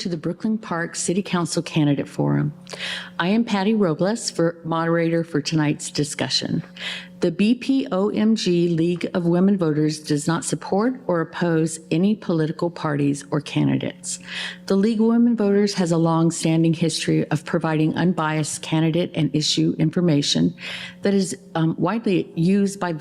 to the Brooklyn Park City Council Candidate Forum. I am Patty Robles, moderator for tonight's discussion. The BPOMG League of Women Voters does not support or oppose any political parties or candidates. The League of Women Voters has a long-standing history of providing unbiased candidate and issue information that is widely used by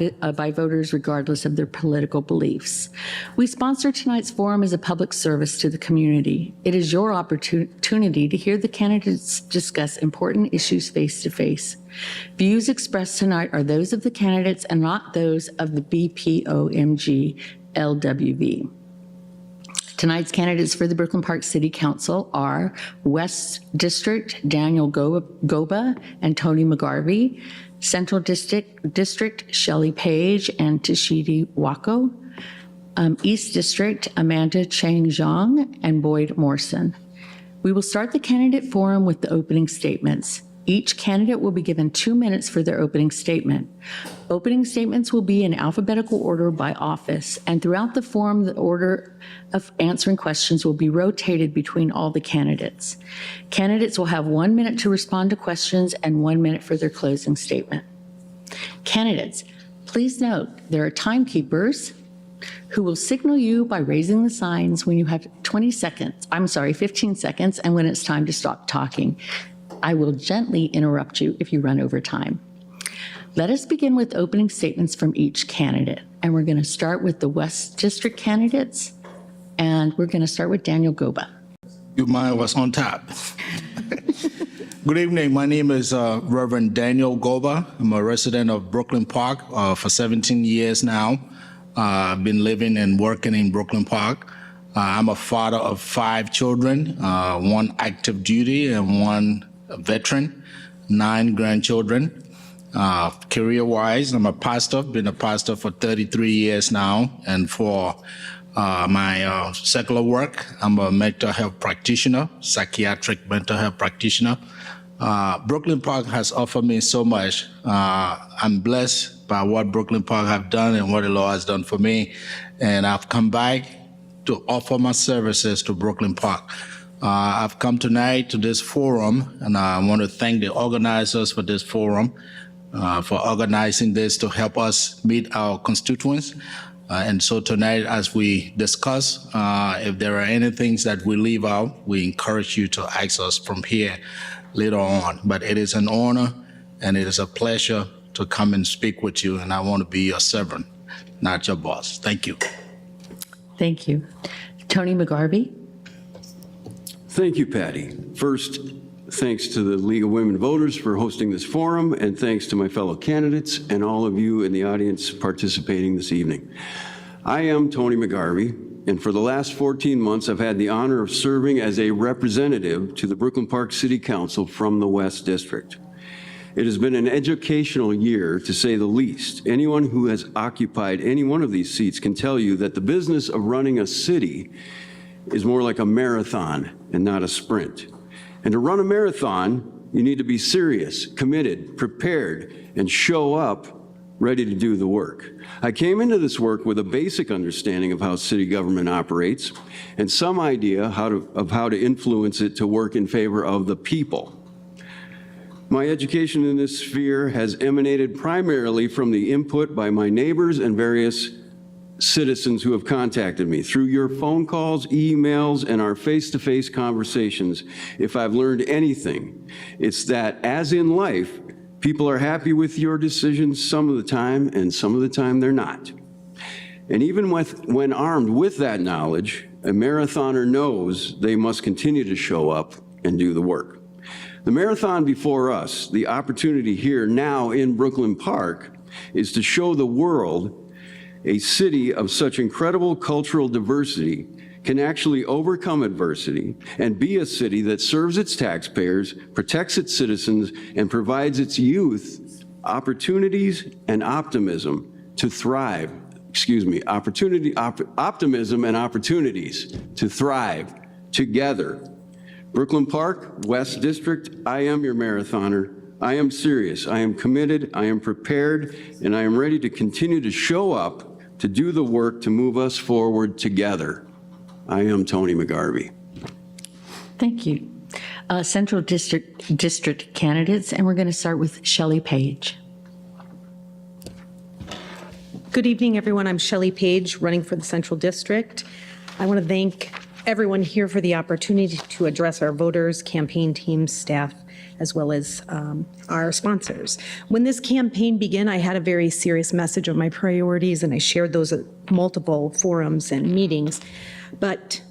voters regardless of their political beliefs. We sponsor tonight's forum as a public service to the community. It is your opportunity to hear the candidates discuss important issues face-to-face. Views expressed tonight are those of the candidates and not those of the BPOMG LWV. Tonight's candidates for the Brooklyn Park City Council are West District Daniel Goba and Tony McGarvey, Central District Shelley Page and Tashidi Wako, East District Amanda Chang Zhang and Boyd Morrison. We will start the candidate forum with the opening statements. Each candidate will be given 2 minutes for their opening statement. Opening statements will be in alphabetical order by office, and throughout the forum, the order of answering questions will be rotated between all the candidates. Candidates will have 1 minute to respond to questions and 1 minute for their closing statement. Candidates, please note there are timekeepers who will signal you by raising the signs when you have 15 seconds, and when it's time to stop talking. I will gently interrupt you if you run over time. Let us begin with opening statements from each candidate. And we're going to start with the West District candidates. And we're going to start with Daniel Goba. Mine was on top. Good evening. My name is Reverend Daniel Goba. I'm a resident of Brooklyn Park for 17 years now. I've been living and working in Brooklyn Park. I'm a father of 5 children, 1 active duty and 1 veteran, 9 grandchildren. Career-wise, I'm a pastor, been a pastor for 33 years now. And for my secular work, I'm a mental health practitioner, psychiatric mental health practitioner. Brooklyn Park has offered me so much. I'm blessed by what Brooklyn Park have done and what the Lord has done for me. And I've come back to offer my services to Brooklyn Park. I've come tonight to this forum, and I want to thank the organizers for this forum, for organizing this to help us meet our constituents. And so tonight, as we discuss, if there are any things that we leave out, we encourage you to ask us from here later on. But it is an honor and it is a pleasure to come and speak with you, and I want to be your servant, not your boss. Thank you. Thank you. Tony McGarvey. Thank you, Patty. First, thanks to the League of Women Voters for hosting this forum, and thanks to my fellow candidates and all of you in the audience participating this evening. I am Tony McGarvey, and for the last 14 months, I've had the honor of serving as a representative to the Brooklyn Park City Council from the West District. It has been an educational year, to say the least. Anyone who has occupied any one of these seats can tell you that the business of running a city is more like a marathon and not a sprint. And to run a marathon, you need to be serious, committed, prepared, and show up ready to do the work. I came into this work with a basic understanding of how city government operates and some idea of how to influence it to work in favor of the people. My education in this sphere has emanated primarily from the input by my neighbors and various citizens who have contacted me through your phone calls, emails, and our face-to-face conversations. If I've learned anything, it's that, as in life, people are happy with your decisions some of the time, and some of the time they're not. And even when armed with that knowledge, a marathoner knows they must continue to show up and do the work. The marathon before us, the opportunity here now in Brooklyn Park, is to show the world a city of such incredible cultural diversity can actually overcome adversity and be a city that serves its taxpayers, protects its citizens, and provides its youth opportunities and optimism to thrive. Optimism and opportunities to thrive together. Brooklyn Park, West District, I am your marathoner. I am serious, I am committed, I am prepared, and I am ready to continue to show up to do the work to move us forward together. I am Tony McGarvey. Thank you. Central District candidates, and we're going to start with Shelley Page. Good evening, everyone. I'm Shelley Page, running for the Central District. I want to thank everyone here for the opportunity to address our voters, campaign teams, staff, as well as our sponsors. When this campaign began, I had a very serious message of my priorities, and I shared those at multiple forums and meetings. But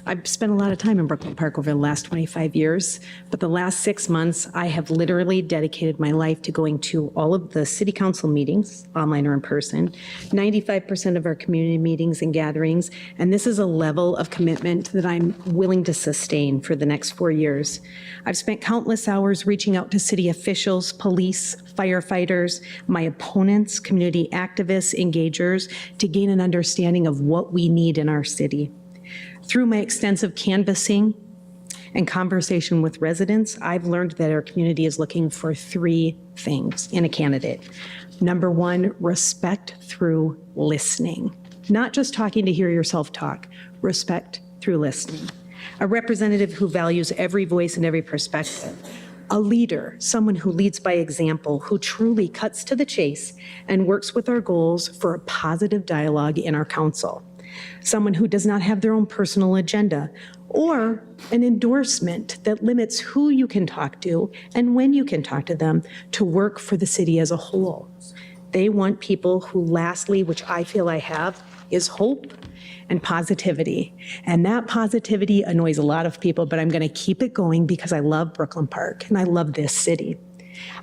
I've spent a lot of time in Brooklyn Park over the last 25 years, but the last 6 months, I have literally dedicated my life to going to all of the city council meetings, online or in person, 95% of our community meetings and gatherings, and this is a level of commitment that I'm willing to sustain for the next 4 years. I've spent countless hours reaching out to city officials, police, firefighters, my opponents, community activists, engagers, to gain an understanding of what we need in our city. Through my extensive canvassing and conversation with residents, I've learned that our community is looking for 3 things in a candidate. Number 1, respect through listening. Not just talking to hear yourself talk, respect through listening. A representative who values every voice and every perspective. A leader, someone who leads by example, who truly cuts to the chase and works with our goals for a positive dialogue in our council. Someone who does not have their own personal agenda, or an endorsement that limits who you can talk to and when you can talk to them to work for the city as a whole. They want people who, lastly, which I feel I have, is hope and positivity. And that positivity annoys a lot of people, but I'm going to keep it going because I love Brooklyn Park and I love this city.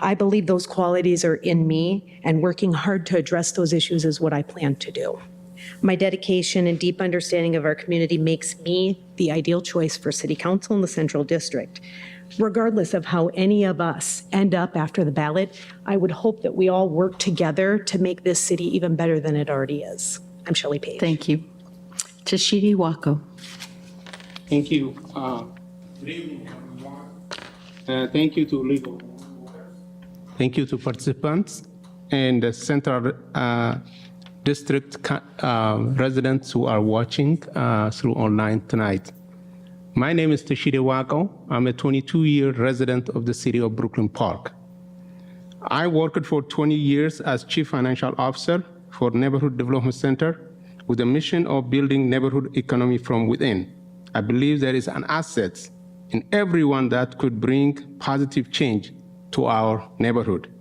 I believe those qualities are in me, and working hard to address those issues is what I plan to do. My dedication and deep understanding of our community makes me the ideal choice for City Council in the Central District. Regardless of how any of us end up after the ballot, I would hope that we all work together to make this city even better than it already is. I'm Shelley Page. Thank you. Tashidi Wako. Thank you. Good evening, everyone. Thank you to legal. Thank you to participants and the Central District residents who are watching through online tonight. My name is Tashidi Wako. I'm a 22-year resident of the city of Brooklyn Park. I worked for 20 years as Chief Financial Officer for Neighborhood Development Center with the mission of building neighborhood economy from within. I believe there is an asset in everyone that could bring positive change to our neighborhood.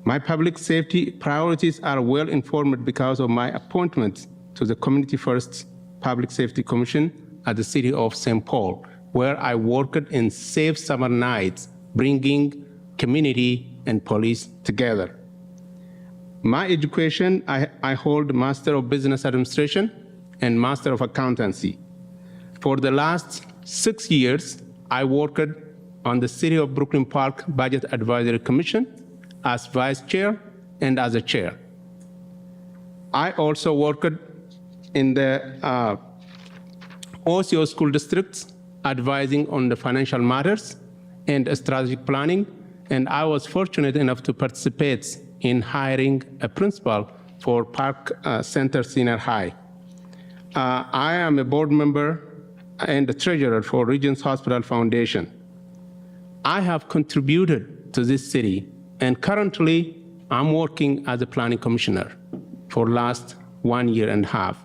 My public safety priorities are well informed because of my appointment to the Community First Public Safety Commission at the city of St. Paul, where I worked in safe summer nights, bringing community and police together. My education, I hold Master of Business Administration and Master of Accountancy. For the last 6 years, I worked on the City of Brooklyn Park Budget Advisory Commission as Vice Chair and as a Chair. I also worked in the OCO school districts, advising on the financial matters and strategic planning, and I was fortunate enough to participate in hiring a principal for Park Center Senior High. I am a board member and the treasurer for Regents Hospital Foundation. I have contributed to this city, and currently I'm working as a planning commissioner for the last 1.5 years.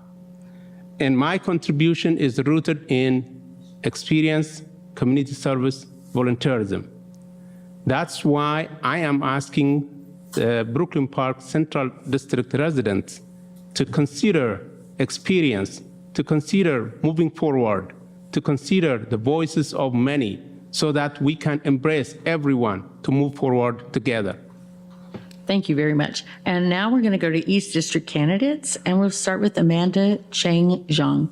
And my contribution is rooted in experience, community service, volunteerism. That's why I am asking the Brooklyn Park Central District residents to consider experience, to consider moving forward, to consider the voices of many so that we can embrace everyone to move forward together. Thank you very much. And now we're going to go to East District candidates, and we'll start with Amanda Cheng Zhang.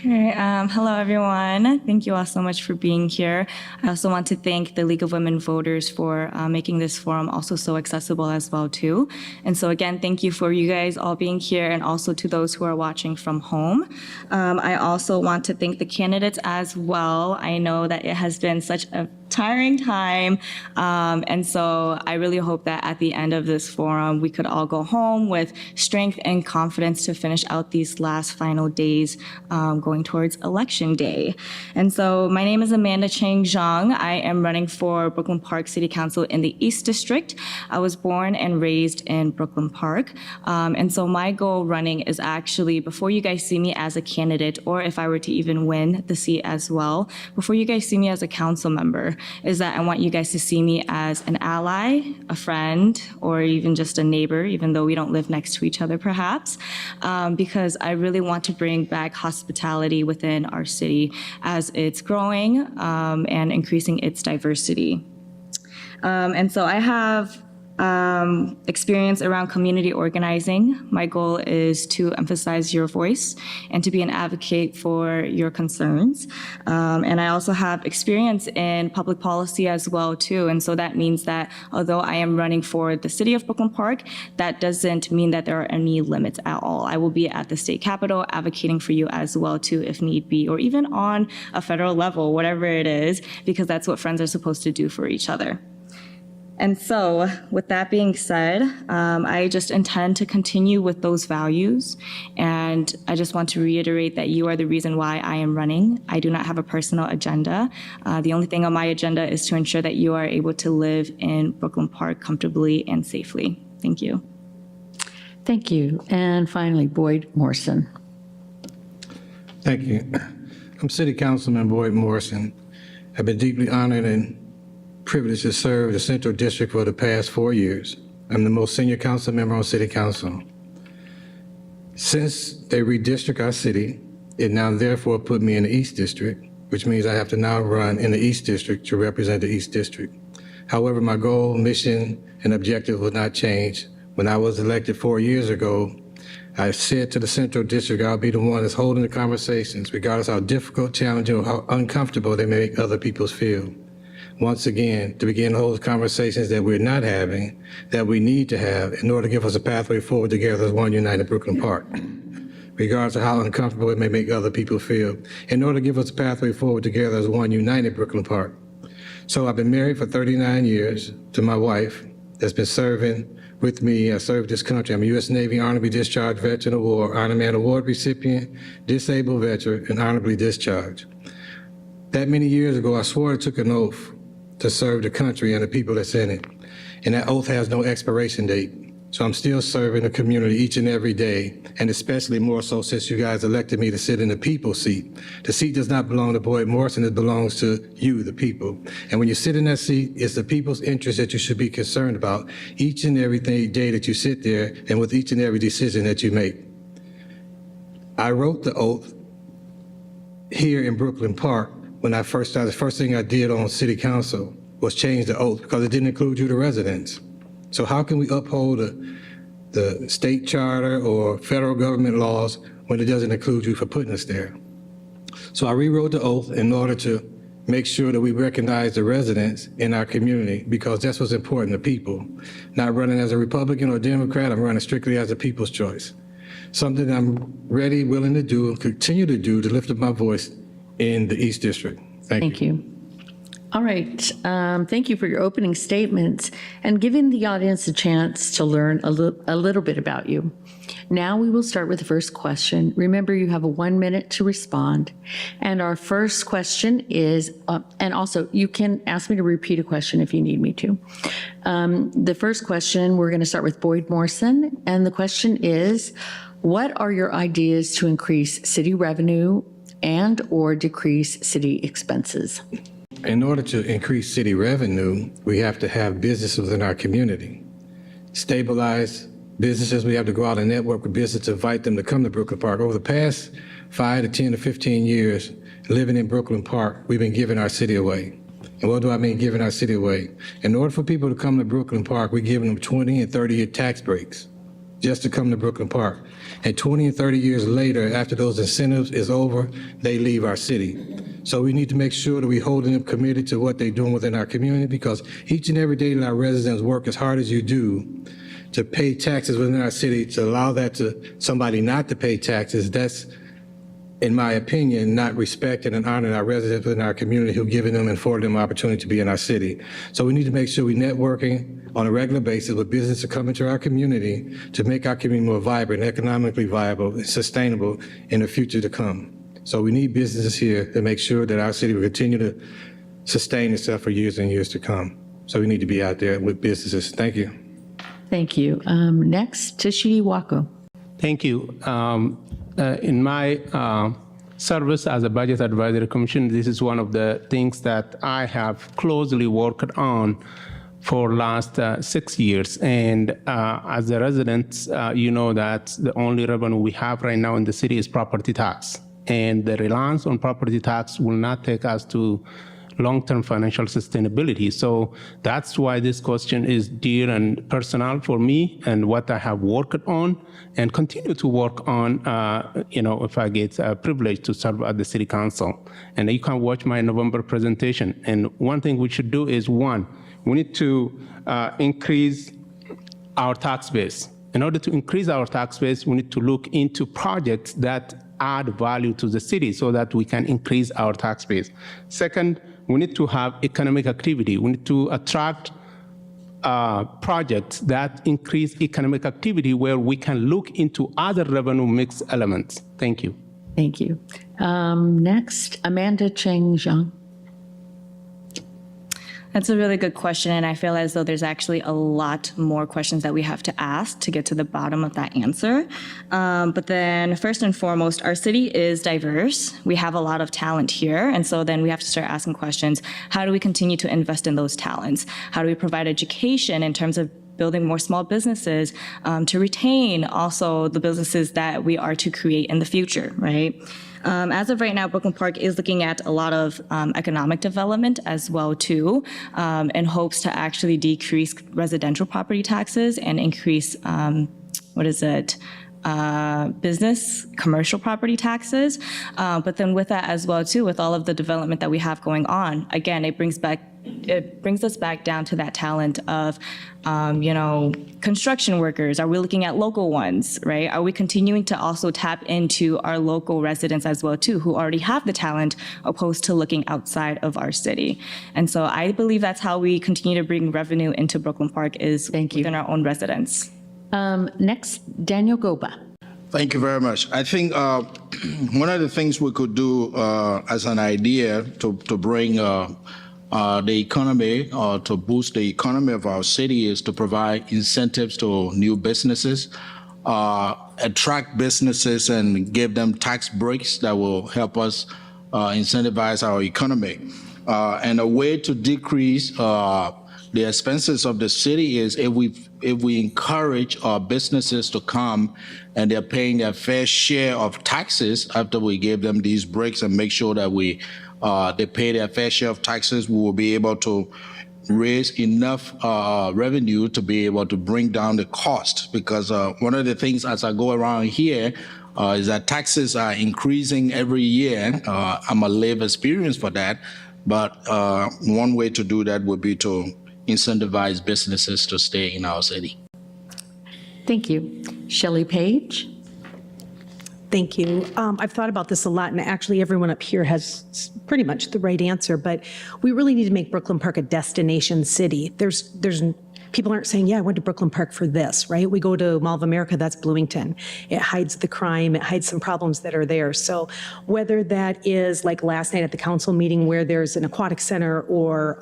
All right, hello everyone. Thank you all so much for being here. I also want to thank the League of Women Voters for making this forum also so accessible as well too. And so again, thank you for you guys all being here, and also to those who are watching from home. I also want to thank the candidates as well. I know that it has been such a tiring time. And so I really hope that at the end of this forum, we could all go home with strength and confidence to finish out these last final days going going towards election day. And so my name is Amanda Chang Zhang. I am running for Brooklyn Park City Council in the East District. I was born and raised in Brooklyn Park. And so my goal running is actually, before you guys see me as a candidate, or if I were to even win the seat as well, before you guys see me as a council member, is that I want you guys to see me as an ally, a friend, or even just a neighbor, even though we don't live next to each other perhaps, because I really want to bring back hospitality within our city as it's growing and increasing its diversity. And so I have experience around community organizing. My goal is to emphasize your voice and to be an advocate for your concerns. And I also have experience in public policy as well too. And so that means that although I am running for the city of Brooklyn Park, that doesn't mean that there are any limits at all. I will be at the state capitol advocating for you as well too, if need be, or even on a federal level, whatever it is, because that's what friends are supposed to do for each other. And so, with that being said, I just intend to continue with those values. And I just want to reiterate that you are the reason why I am running. I do not have a personal agenda. The only thing on my agenda is to ensure that you are able to live in Brooklyn Park comfortably and safely. Thank you. Thank you. And finally, Boyd Morrison. Thank you. I'm City Councilman Boyd Morrison. I've been deeply honored and privileged to serve the Central District for the past 4 years. I'm the most senior council member on City Council. Since they redistrict our city, it now therefore put me in the East District, which means I have to now run in the East District to represent the East District. However, my goal, mission, and objective will not change. When I was elected 4 years ago, I said to the Central District, I'll be the one that's holding the conversations, regardless how difficult, challenging, or how uncomfortable they may make other people feel. Once again, to begin to hold conversations that we're not having, that we need to have in order to give us a pathway forward together as one united Brooklyn Park, regardless of how uncomfortable it may make other people feel, in order to give us a pathway forward together as one united Brooklyn Park. So I've been married for 39 years to my wife that's been serving with me. I served this country. I'm a U.S. Navy honorably discharged veteran of war, Honor Man Award recipient, disabled veteran, and honorably discharged. That many years ago, I swore I took an oath to serve the country and the people that's in it. And that oath has no expiration date. So I'm still serving the community each and every day, and especially more so since you guys elected me to sit in the people's seat. The seat does not belong to Boyd Morrison, it belongs to you, the people. And when you sit in that seat, it's the people's interest that you should be concerned about each and every day that you sit there and with each and every decision that you make. I wrote the oath here in Brooklyn Park. When I first started, the first thing I did on City Council was change the oath because it didn't include you, the residents. So how can we uphold the state charter or federal government laws when it doesn't include you for putting us there? So I rewrote the oath in order to make sure that we recognize the residents in our community because that's what's important to people. Not running as a Republican or Democrat, I'm running strictly as a people's choice. Something I'm ready, willing to do, and continue to do to lift up my voice in the East District. Thank you. All right. Thank you for your opening statements and giving the audience a chance to learn a little bit about you. Now we will start with the first question. Remember, you have 1 minute to respond. And our first question is, and also you can ask me to repeat a question if you need me to. The first question, we're going to start with Boyd Morrison. And the question is, what are your ideas to increase city revenue and or decrease city expenses? In order to increase city revenue, we have to have businesses within our community. Stabilize businesses, we have to go out and network with businesses to invite them to come to Brooklyn Park. Over the past 5 to 10 to 15 years, living in Brooklyn Park, we've been giving our city away. And what do I mean giving our city away? In order for people to come to Brooklyn Park, we're giving them 20 and 30-year tax breaks just to come to Brooklyn Park. And 20 and 30 years later, after those incentives is over, they leave our city. So we need to make sure that we're holding them committed to what they're doing within our community because each and every day that our residents work as hard as you do to pay taxes within our city, to allow that to somebody not to pay taxes, that's, in my opinion, not respecting and honoring our residents within our community who've given them and afforded them opportunity to be in our city. So we need to make sure we're networking on a regular basis with businesses to come into our community to make our community more vibrant, economically viable, and sustainable in the future to come. So we need businesses here to make sure that our city will continue to sustain itself for years and years to come. So we need to be out there with businesses. Thank you. Thank you. Next, Tishidi Wako. Thank you. In my service as a budget advisory commission, this is one of the things that I have closely worked on for last 6 years. And as a resident, you know that the only revenue we have right now in the city is property tax. And the reliance on property tax will not take us to long-term financial sustainability. So that's why this question is dear and personal for me, and what I have worked on and continue to work on, if I get privileged to serve at the city council. And you can watch my November presentation. And one thing we should do is, one, we need to increase our tax base. In order to increase our tax base, we need to look into projects that add value to the city so that we can increase our tax base. Second, we need to have economic activity. We need to attract projects that increase economic activity where we can look into other revenue mix elements. Thank you. Thank you. Next, Amanda Cheng Zhang. That's a really good question, and I feel as though there's actually a lot more questions that we have to ask to get to the bottom of that answer. But then first and foremost, our city is diverse. We have a lot of talent here, and so then we have to start asking questions. How do we continue to invest in those talents? How do we provide education in terms of building more small businesses to retain also the businesses that we are to create in the future, right? As of right now, Brooklyn Park is looking at a lot of economic development as well too, in hopes to actually decrease residential property taxes and increase, business, commercial property taxes. But then with that as well too, with all of the development that we have going on, again, it brings us back down to that talent of, construction workers. Are we looking at local ones, right? Are we continuing to also tap into our local residents as well too, who already have the talent, opposed to looking outside of our city? And so I believe that's how we continue to bring revenue into Brooklyn Park, is within our own residents. Next, Daniel Goba. Thank you very much. I think one of the things we could do as an idea to bring the economy, or to boost the economy of our city, is to provide incentives to new businesses, attract businesses and give them tax breaks that will help us incentivize our economy. And a way to decrease the expenses of the city is if we encourage our businesses to come and they're paying their fair share of taxes after we give them these breaks, and make sure that they pay their fair share of taxes, we will be able to raise enough revenue to be able to bring down the cost. Because one of the things as I go around here is that taxes are increasing every year. I'm a lived experience for that. But one way to do that would be to incentivize businesses to stay in our city. Thank you. Shelley Page. Thank you. I've thought about this a lot, and actually everyone up here has pretty much the right answer, but we really need to make Brooklyn Park a destination city. People aren't saying, yeah, I went to Brooklyn Park for this, right? We go to Mall of America, that's Bloomington. It hides the crime, it hides some problems that are there. So whether that is like last night at the council meeting where there's an aquatic center, or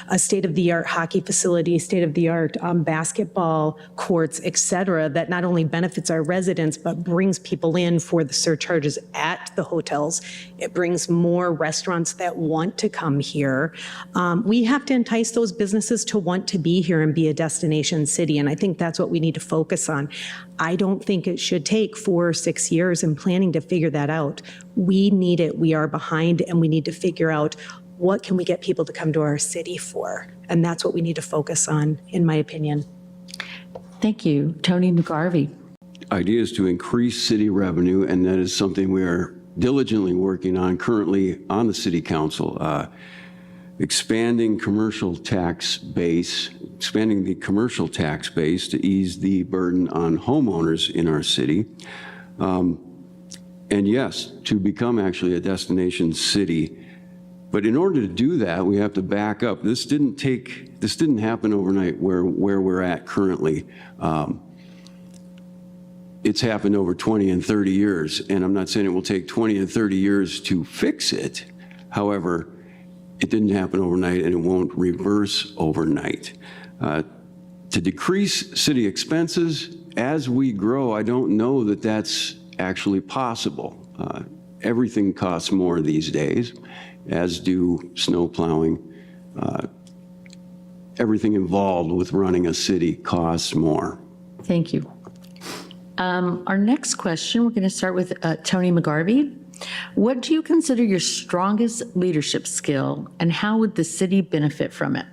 a state-of-the-art hockey facility, state-of-the-art basketball courts, et cetera, that not only benefits our residents, but brings people in for the surcharges at the hotels. It brings more restaurants that want to come here. We have to entice those businesses to want to be here and be a destination city. And I think that's what we need to focus on. I don't think it should take 4 or 6 years in planning to figure that out. We need it. We are behind, and we need to figure out what can we get people to come to our city for. And that's what we need to focus on, in my opinion. Thank you. Tony McGarvey. Idea is to increase city revenue, and that is something we are diligently working on currently on the city council. Expanding the commercial tax base to ease the burden on homeowners in our city. And yes, to become actually a destination city. But in order to do that, we have to back up. This didn't happen overnight where we're at currently. it's happened over 20 and 30 years, and I'm not saying it will take 20 and 30 years to fix it. However, it didn't happen overnight, and it won't reverse overnight. To decrease city expenses as we grow, I don't know that that's actually possible. Everything costs more these days, as do snow plowing. Everything involved with running a city costs more. Thank you. Our next question, we're going to start with Tony McGarvey. What do you consider your strongest leadership skill, and how would the city benefit from it?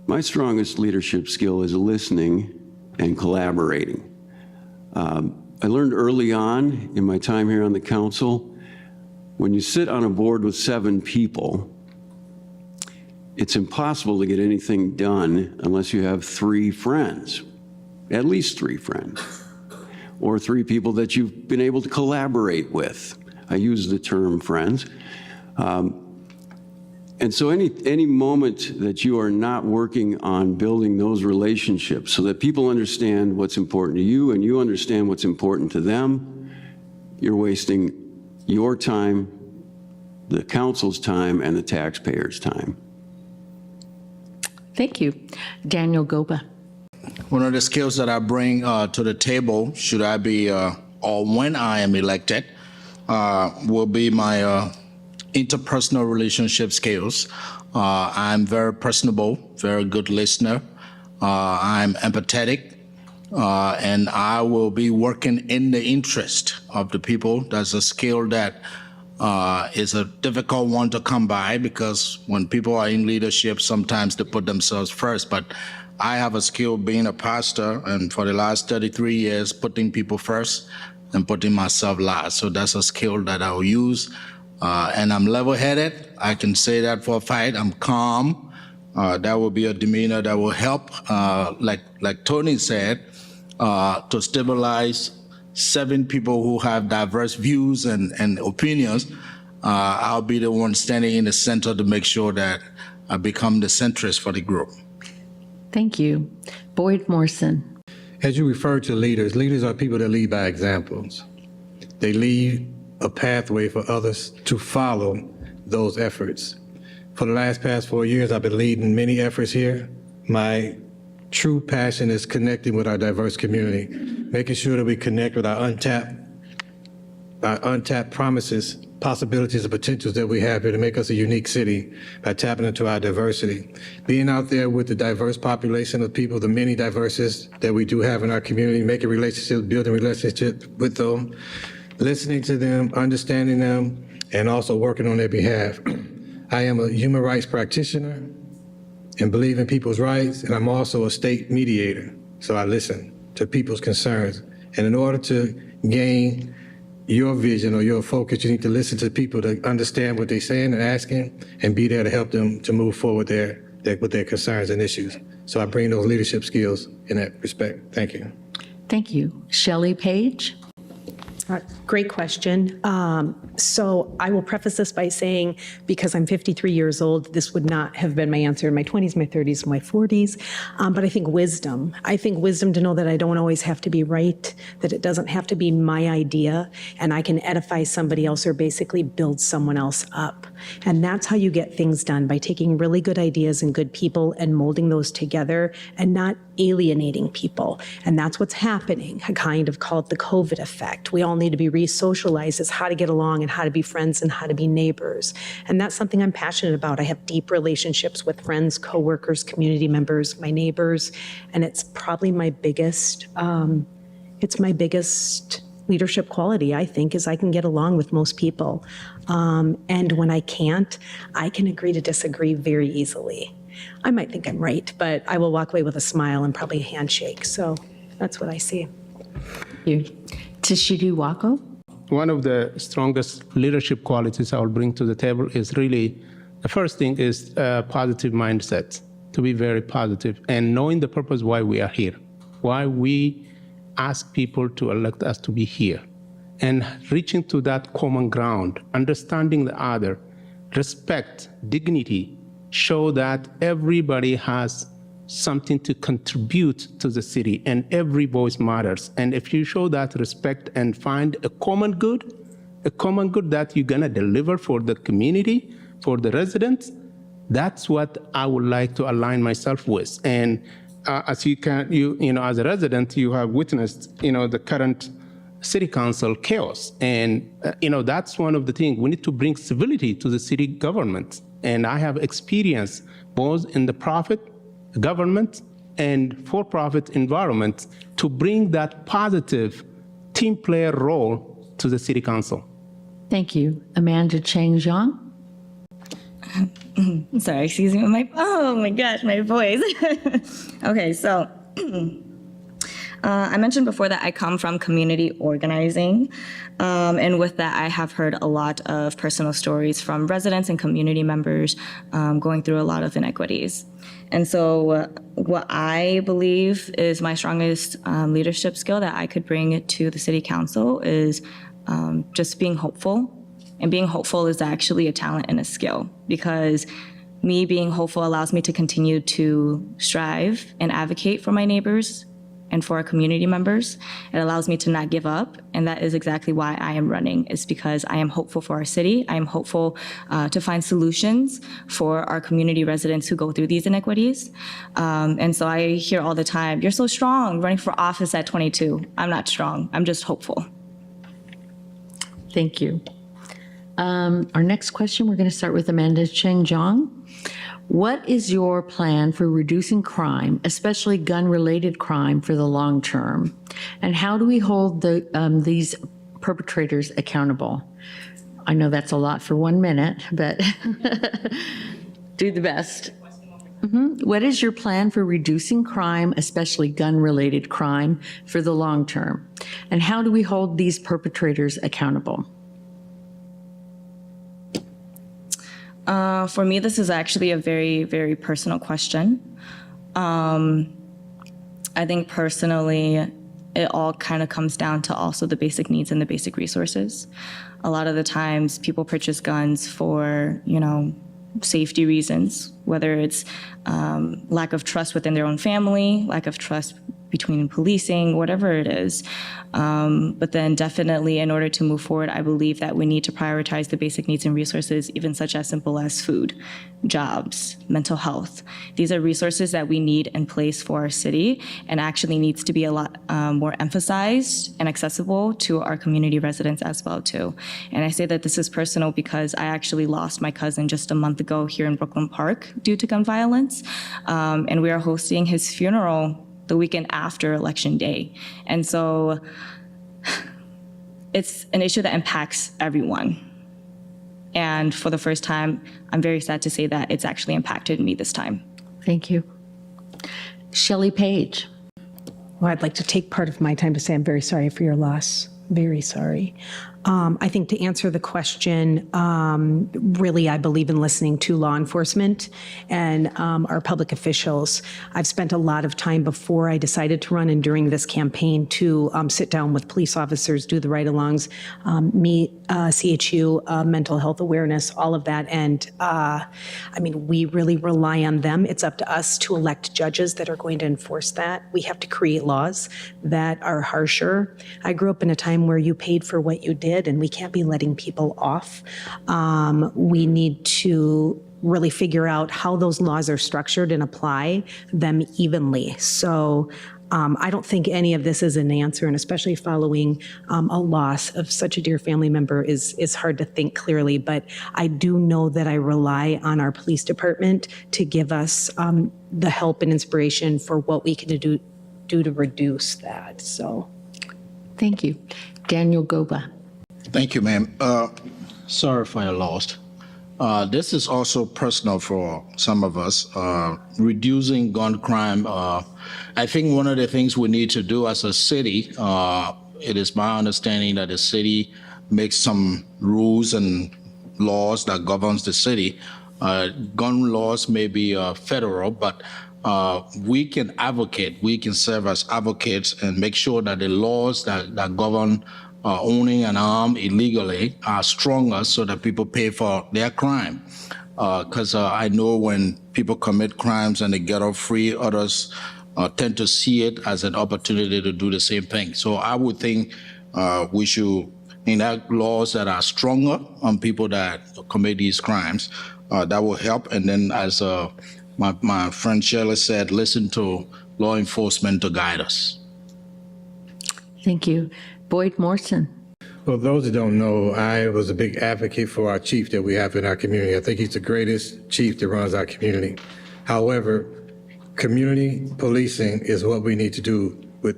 My strongest leadership skill is listening and collaborating. I learned early on in my time here on the council, when you sit on a board with 7 people, it's impossible to get anything done unless you have 3 friends, at least 3 friends, or 3 people that you've been able to collaborate with. I use the term friends. And so any moment that you are not working on building those relationships so that people understand what's important to you and you understand what's important to them, you're wasting your time, the council's time, and the taxpayers' time. Thank you. Daniel Goba. One of the skills that I bring to the table, should I be, or when I am elected, will be my interpersonal relationship skills. I'm very personable, very good listener. I'm empathetic, and I will be working in the interest of the people. That's a skill that is a difficult one to come by, because when people are in leadership, sometimes they put themselves first. But I have a skill being a pastor, and for the last 33 years, putting people first and putting myself last. So that's a skill that I'll use. And I'm level-headed. I can say that for a fact. I'm calm. That will be a demeanor that will help, like Tony said, to stabilize 7 people who have diverse views and opinions. I'll be the one standing in the center to make sure that I become the centrist for the group. Thank you. Boyd Morrison. As you refer to leaders, leaders are people that lead by examples. They lead a pathway for others to follow those efforts. For the past 4 years, I've been leading many efforts here. My true passion is connecting with our diverse community, making sure that we connect with our untapped promises, possibilities, and potentials that we have here to make us a unique city by tapping into our diversity. Being out there with the diverse population of people, the many diversities that we do have in our community, making relationships, building relationships with them, listening to them, understanding them, and also working on their behalf. I am a human rights practitioner and believe in people's rights, and I'm also a state mediator. So I listen to people's concerns. And in order to gain your vision or your focus, you need to listen to people to understand what they're saying and asking, and be there to help them to move forward with their concerns and issues. So I bring those leadership skills in that respect. Thank you. Thank you. Shelley Page. Great question. So I will preface this by saying, because I'm 53 years old, this would not have been my answer in my 20s, my 30s, my 40s. But I think wisdom. To know that I don't always have to be right, that it doesn't have to be my idea, and I can edify somebody else or basically build someone else up. And that's how you get things done, by taking really good ideas and good people and molding those together and not alienating people. And that's what's happening. I kind of call it the COVID effect. We all need to be re-socialized as how to get along and how to be friends and how to be neighbors. And that's something I'm passionate about. I have deep relationships with friends, coworkers, community members, my neighbors, and it's probably my biggest, leadership quality, I think, is I can get along with most people. And when I can't, I can agree to disagree very easily. I might think I'm right, but I will walk away with a smile and probably a handshake. So that's what I see. Thank you. Tishidi Wako. One of the strongest leadership qualities I will bring to the table is really, the first thing is a positive mindset, to be very positive, and knowing the purpose why we are here, why we ask people to elect us to be here, and reaching to that common ground, understanding the other, respect, dignity, show that everybody has something to contribute to the city, and every voice matters. And if you show that respect and find a common good that you're gonna deliver for the community, for the residents, that's what I would like to align myself with. And as you know, as a resident, you have witnessed, the current city council chaos. And, that's one of the things. We need to bring civility to the city government. And I have experience both in the profit government and for-profit environment to bring that positive team player role to the city council. Thank you. Amanda Cheng Zhang. Sorry, excuse me. Oh my gosh, my voice. Okay, so I mentioned before that I come from community organizing. And with that, I have heard a lot of personal stories from residents and community members going through a lot of inequities. And so what I believe is my strongest leadership skill that I could bring to the city council is just being hopeful. And being hopeful is actually a talent and a skill, because me being hopeful allows me to continue to strive and advocate for my neighbors and for our community members. It allows me to not give up, and that is exactly why I am running, is because I am hopeful for our city. I am hopeful to find solutions for our community residents who go through these inequities. And so I hear all the time, you're so strong running for office at 22. I'm not strong, I'm just hopeful. Thank you. Our next question, we're going to start with Amanda Cheng Zhang. What is your plan for reducing crime, especially gun-related crime, for the long term? And how do we hold these perpetrators accountable? I know that's a lot for 1 minute, but do the best. What is your plan for reducing crime, especially gun-related crime, for the long term? And how do we hold these perpetrators accountable? For me, this is actually a very, very personal question. I think personally, it all kind of comes down to also the basic needs and the basic resources. A lot of the times people purchase guns for, safety reasons, whether it's lack of trust within their own family, lack of trust between policing, whatever it is. But then definitely in order to move forward, I believe that we need to prioritize the basic needs and resources, even such as simple as food, jobs, mental health. These are resources that we need in place for our city and actually needs to be a lot more emphasized and accessible to our community residents as well too. And I say that this is personal because I actually lost my cousin just a month ago here in Brooklyn Park due to gun violence. And we are hosting his funeral the weekend after Election Day. And so it's an issue that impacts everyone. And for the first time, I'm very sad to say that it's actually impacted me this time. Thank you. Shelley Page. Well, I'd like to take part of my time to say I'm very sorry for your loss. Very sorry. I think to answer the question, really, I believe in listening to law enforcement and our public officials. I've spent a lot of time before I decided to run and during this campaign to sit down with police officers, do the ride-alongs, meet CHU, mental health awareness, all of that. And we really rely on them. It's up to us to elect judges that are going to enforce that. We have to create laws that are harsher. I grew up in a time where you paid for what you did, and we can't be letting people off. We need to really figure out how those laws are structured and apply them evenly. So I don't think any of this is an answer, and especially following a loss of such a dear family member is hard to think clearly. But I do know that I rely on our police department to give us the help and inspiration for what we can do to reduce that. So, thank you. Daniel Goba. Thank you, ma'am. Sorry for your loss. This is also personal for some of us. Reducing gun crime, I think one of the things we need to do as a city, it is my understanding that the city makes some rules and laws that governs the city. Gun laws may be federal, but we can advocate, we can serve as advocates and make sure that the laws that govern owning an arm illegally are stronger so that people pay for their crime. because I know when people commit crimes and they get off free, others tend to see it as an opportunity to do the same thing. So I would think we should enact laws that are stronger on people that commit these crimes. That will help. And then, as my friend Shirley said, listen to law enforcement to guide us. Thank you. Boyd Morrison. Well, those that don't know, I was a big advocate for our chief that we have in our community. I think he's the greatest chief that runs our community. However, community policing is what we need to do with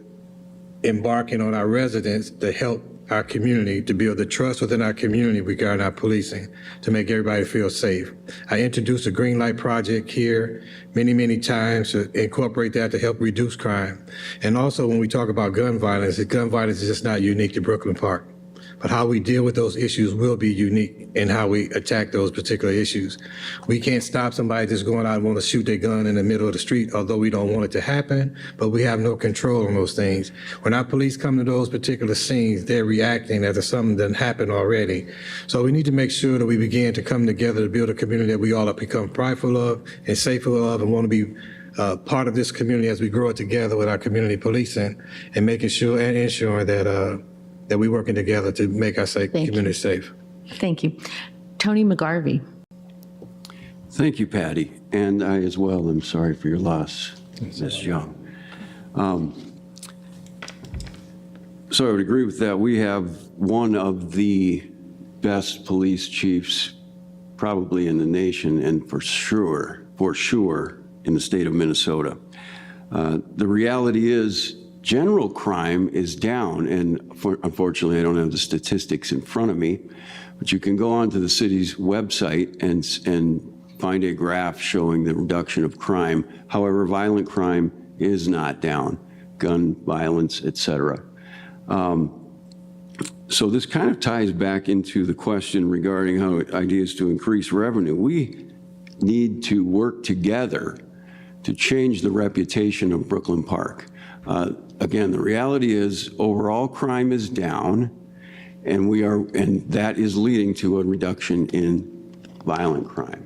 embarking on our residents to help our community, to build the trust within our community regarding our policing, to make everybody feel safe. I introduced a green light project here many times to incorporate that to help reduce crime. And also when we talk about gun violence is just not unique to Brooklyn Park. But how we deal with those issues will be unique in how we attack those particular issues. We can't stop somebody just going out and want to shoot their gun in the middle of the street, although we don't want it to happen, but we have no control on those things. When our police come to those particular scenes, they're reacting as if something done happened already. So we need to make sure that we begin to come together to build a community that we all have become prideful of and safer of and want to be part of this community as we grow it together with our community policing and making sure and ensuring that we're working together to make our community safe. Thank you. Tony McGarvey. Thank you, Patty. And I as well am sorry for your loss, Ms. Young. So I would agree with that. We have one of the best police chiefs probably in the nation and for sure in the state of Minnesota. The reality is general crime is down, and unfortunately I don't have the statistics in front of me, but you can go onto the city's website and find a graph showing the reduction of crime. However, violent crime is not down, gun violence, et cetera. So this kind of ties back into the question regarding how ideas to increase revenue. We need to work together to change the reputation of Brooklyn Park. Again, the reality is overall crime is down, and that is leading to a reduction in violent crime.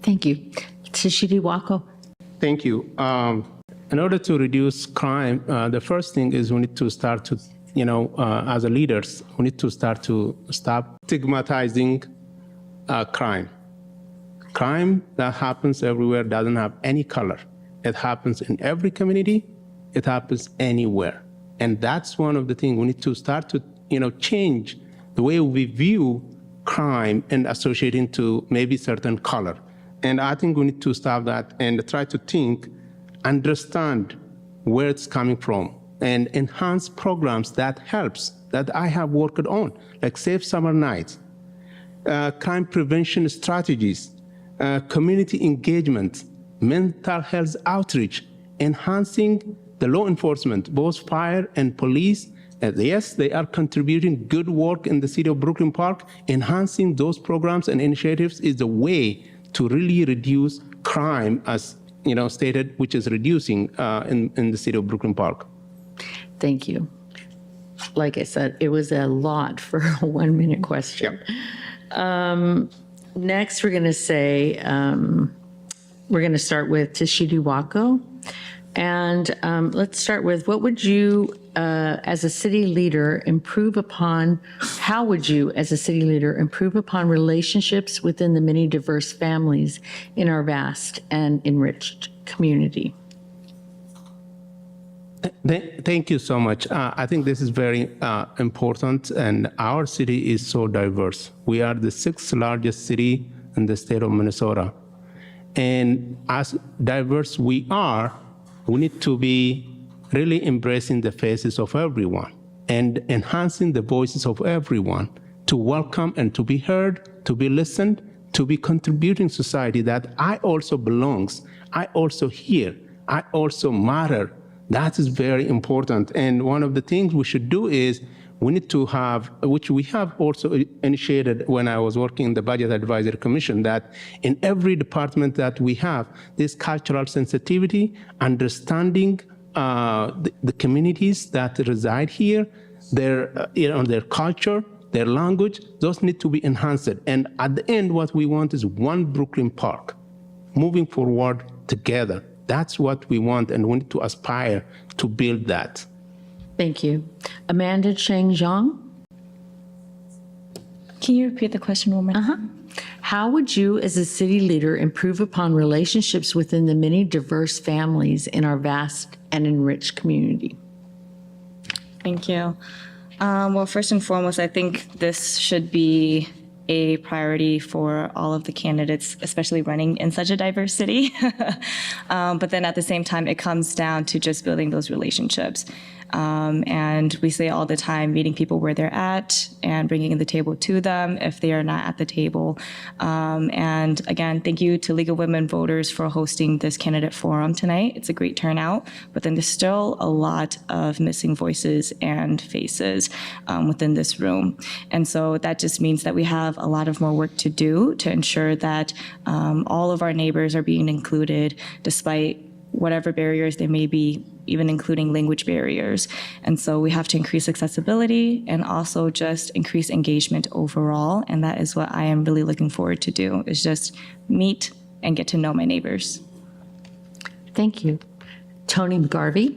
Thank you. Tishidi Wako. Thank you. In order to reduce crime, the first thing is we need to start to, as a leaders, we need to start to stop stigmatizing crime. Crime that happens everywhere doesn't have any color. It happens in every community. It happens anywhere. And that's one of the things we need to start to, change the way we view crime and associating to maybe certain color. And I think we need to stop that and try to think, understand where it's coming from, and enhance programs that helps, that I have worked on, like Safe Summer Nights, crime prevention strategies, community engagement, mental health outreach, enhancing the law enforcement, both fire and police. Yes, they are contributing good work in the city of Brooklyn Park. Enhancing those programs and initiatives is the way to really reduce crime, as stated, which is reducing in the city of Brooklyn Park. Thank you. Like I said, it was a lot for a 1 minute question. Yep. Next, we're going to say, we're going to start with Tishidi Wako. And let's start with, what would you, as a city leader, improve upon? How would you, as a city leader, improve upon relationships within the many diverse families in our vast and enriched community? Thank you so much. I think this is very important, and our city is so diverse. We are the 6th largest city in the state of Minnesota. And as diverse we are, we need to be really embracing the faces of everyone and enhancing the voices of everyone to welcome and to be heard, to be listened, to be contributing society that I also belongs, I also here, I also matter. That is very important. And one of the things we should do is we need to have, which we have also initiated when I was working in the Budget Advisory Commission, that in every department that we have, this cultural sensitivity, understanding the communities that reside here, their culture, their language, those need to be enhanced. And at the end, what we want is one Brooklyn Park, moving forward together. That's what we want, and we need to aspire to build that. Thank you. Amanda Cheng Zhang? Can you repeat the question one more time? How would you, as a city leader, improve upon relationships within the many diverse families in our vast and enriched community? Thank you. Well, first and foremost, I think this should be a priority for all of the candidates, especially running in such a diverse city. But then at the same time, it comes down to just building those relationships. And we say all the time, meeting people where they're at and bringing the table to them if they are not at the table. And again, thank you to League of Women Voters for hosting this candidate forum tonight. It's a great turnout, but then there's still a lot of missing voices and faces within this room. And so that just means that we have a lot of more work to do to ensure that all of our neighbors are being included despite whatever barriers there may be, even including language barriers. And so we have to increase accessibility and also just increase engagement overall. And that is what I am really looking forward to do, is just meet and get to know my neighbors. Thank you. Tony McGarvey?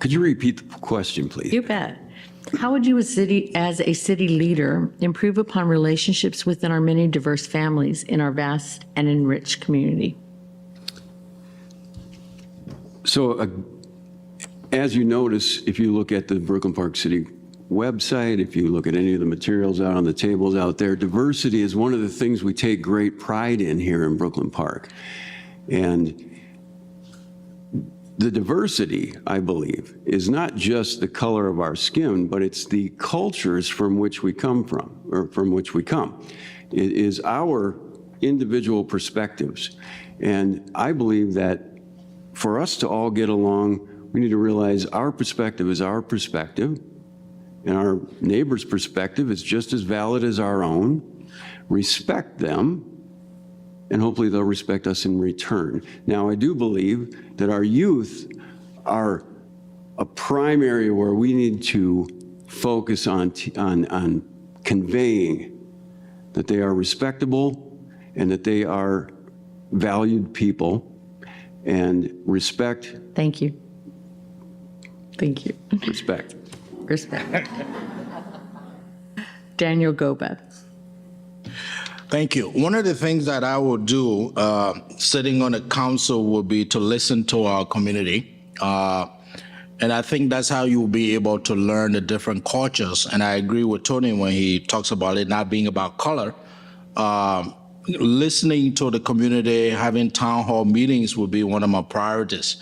Could you repeat the question, please? You bet. How would you, as a city leader, improve upon relationships within our many diverse families in our vast and enriched community? So, as you notice, if you look at the Brooklyn Park City website, if you look at any of the materials out on the tables out there, diversity is one of the things we take great pride in here in Brooklyn Park. And the diversity, I believe, is not just the color of our skin, but it's the cultures from which we come from, or from which we come. It is our individual perspectives. And I believe that for us to all get along, we need to realize our perspective is our perspective, and our neighbor's perspective is just as valid as our own. Respect them, and hopefully they'll respect us in return. Now, I do believe that our youth are a prime area where we need to focus on conveying that they are respectable and that they are valued people, and respect. Thank you. Thank you. Respect. Respect. Daniel Goba. Thank you. One of the things that I will do sitting on the council will be to listen to our community. And I think that's how you will be able to learn the different cultures. And I agree with Tony when he talks about it not being about color. Listening to the community, having town hall meetings will be one of my priorities.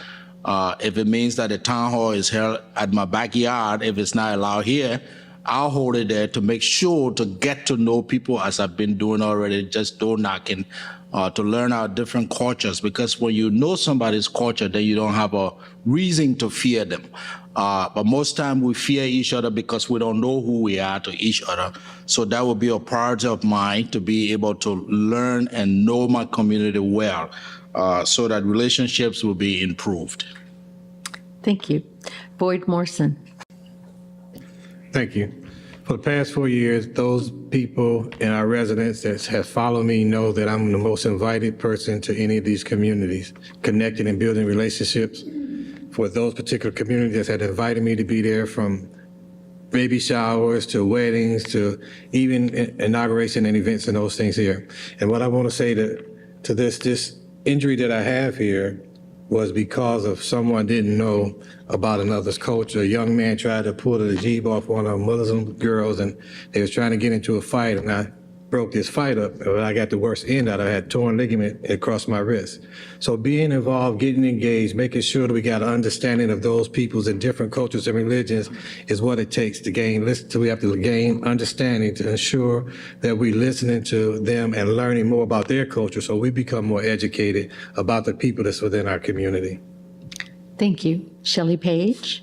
If it means that the town hall is held at my backyard, if it's not allowed here, I'll hold it there to make sure to get to know people as I've been doing already, just door knocking, to learn our different cultures. Because when you know somebody's culture, then you don't have a reason to fear them. But most time we fear each other because we don't know who we are to each other. So that will be a priority of mine, to be able to learn and know my community well, so that relationships will be improved. Thank you. Boyd Morrison. Thank you. For the past 4 years, those people and our residents that have followed me know that I'm the most invited person to any of these communities, connecting and building relationships for those particular communities that had invited me to be there, from baby showers to weddings to even inauguration and events and those things here. And what I want to say to this injury that I have here was because of someone didn't know about another's culture. A young man tried to pull the jeep off one of Muslim girls, and they was trying to get into a fight, and I broke this fight up. I got the worst end out. I had torn ligament across my wrist. So being involved, getting engaged, making sure that we got an understanding of those peoples and different cultures and religions is what it takes to gain. We have to gain understanding to ensure that we're listening to them and learning more about their culture, so we become more educated about the people that's within our community. Thank you. Shelley Page.